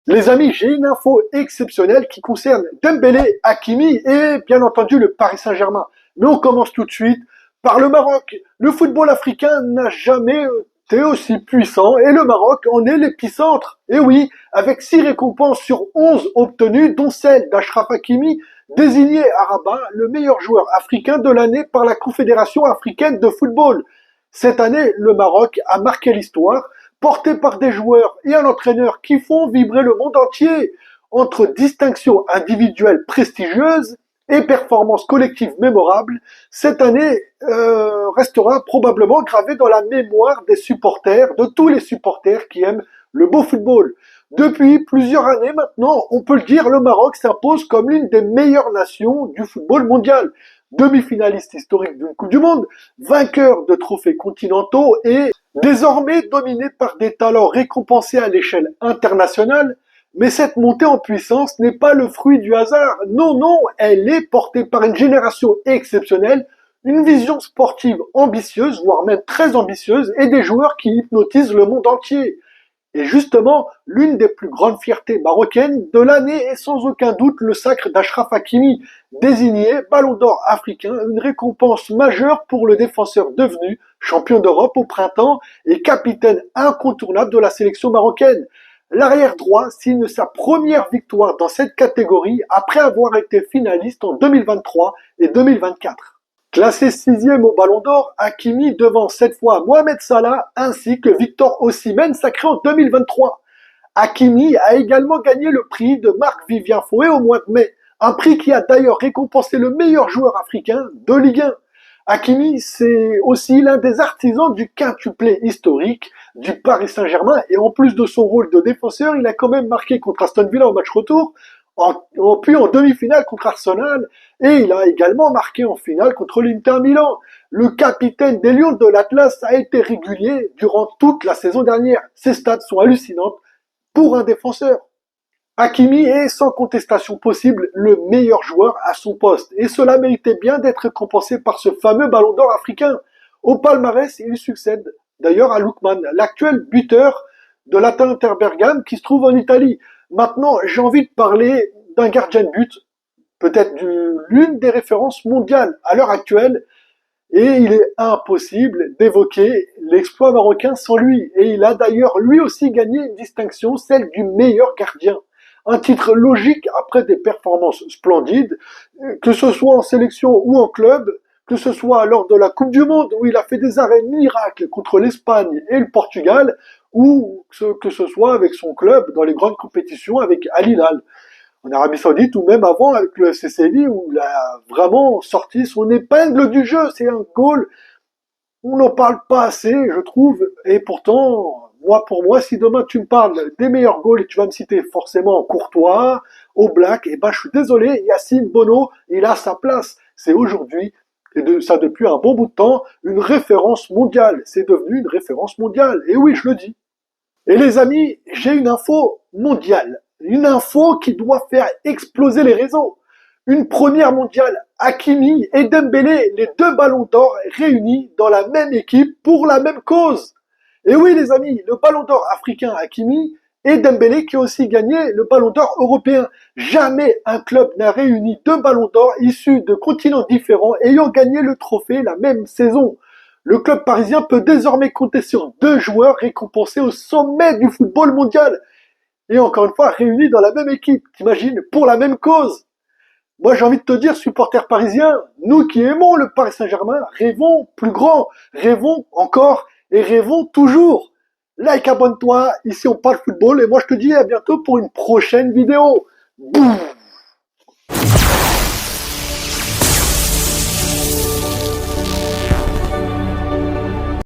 Les amis, j'ai une info exceptionnelle qui concerne Dembélé, Hakimi et bien entendu le Paris Saint-Germain. Mais on commence tout de suite par le Maroc. Le football africain n'a jamais été aussi puissant et le Maroc en est l'épicentre. Et oui, avec 6 récompenses sur 11 obtenues, dont celle d'Achraf Hakimi, désigné à Rabat le meilleur joueur africain de l'année par la Confédération africaine de football. Cette année, le Maroc a marqué l'histoire porté par des joueurs et un entraîneur qui font vibrer le monde entier, entre distinctions individuelles prestigieuses et performances collectives mémorables. Cette année restera probablement gravée dans la mémoire des supporters, de tous les supporters qui aiment le beau football. Depuis plusieurs années maintenant, on peut le dire, le Maroc s'impose comme l'une des meilleures nations du football mondial. Demi-finaliste historique d'une Coupe du Monde, vainqueur de trophées continentaux et désormais dominé par des talents récompensés à l'échelle internationale. Mais cette montée en puissance n'est pas le fruit du hasard. Non, non, elle est portée par une génération exceptionnelle, une vision sportive ambitieuse, voire même très ambitieuse, et des joueurs qui hypnotisent le monde entier. Et justement, l'une des plus grandes fiertés marocaines de l'année est sans aucun doute le sacre d'Achraf Hakimi, désigné Ballon d'Or africain, une récompense majeure pour le défenseur devenu champion d'Europe au printemps et capitaine incontournable de la sélection marocaine. L'arrière droit signe sa première victoire dans cette catégorie après avoir été finaliste en 2023 et 2024. Classé 6e au Ballon d'Or, Hakimi devant cette fois Mohamed Salah ainsi que Victor Osimhen sacré en 2023. Hakimi a également gagné le prix de Marc-Vivien Foé au mois de mai, un prix qui a d'ailleurs récompensé le meilleur joueur africain de Ligue 1. Hakimi, c'est aussi l'un des artisans du quintuplé historique du Paris Saint-Germain et en plus de son rôle de défenseur, il a quand même marqué contre Aston Villa au match retour, puis en demi-finale contre Arsenal, et il a également marqué en finale contre l'Inter Milan. Le capitaine des Lions de l'Atlas a été régulier durant toute la saison dernière. Ses stats sont hallucinantes pour un défenseur. Hakimi est sans contestation possible le meilleur joueur à son poste, et cela méritait bien d'être récompensé par ce fameux Ballon d'Or africain. Au palmarès, il succède d'ailleurs à Lookman, l'actuel buteur de l'Atalanta Bergame qui se trouve en Italie. Maintenant, j'ai envie de parler d'un gardien de but, peut-être l'une des références mondiales à l'heure actuelle, et il est impossible d'évoquer l'exploit marocain sans lui. Et il a d'ailleurs lui aussi gagné une distinction, celle du meilleur gardien. Un titre logique après des performances splendides, que ce soit en sélection ou en club, que ce soit lors de la Coupe du Monde où il a fait des arrêts miracles contre l'Espagne et le Portugal, ou que ce soit avec son club dans les grandes compétitions avec Al Hilal en Arabie Saoudite, ou même avant avec le FC Séville où il a vraiment sorti son épingle du jeu. C'est un goal, on n'en parle pas assez, je trouve, et pourtant, pour moi, si demain tu me parles des meilleurs goals et tu vas me citer forcément Courtois, Oblak, et ben je suis désolé, Yacine Bono, il a sa place. C'est aujourd'hui, et ça depuis un bon bout de temps, une référence mondiale. C'est devenu une référence mondiale. Et oui, je le dis. Et les amis, j'ai une info mondiale. Une info qui doit faire exploser les réseaux. Une première mondiale, Hakimi et Dembélé, les 2 ballons d'or réunis dans la même équipe pour la même cause. Et oui les amis, le ballon d'or africain Hakimi et Dembélé qui a aussi gagné le ballon d'or européen. Jamais un club n'a réuni 2 ballons d'or issus de continents différents ayant gagné le trophée la même saison. Le club parisien peut désormais compter sur 2 joueurs récompensés au sommet du football mondial. Et encore une fois, réunis dans la même équipe, t'imagines, pour la même cause. Moi, j'ai envie de te dire, supporters parisiens, nous qui aimons le Paris Saint-Germain, rêvons plus grand, rêvons encore et rêvons toujours. Like, abonne-toi, ici on parle football et moi je te dis à bientôt pour une prochaine vidéo. Boum.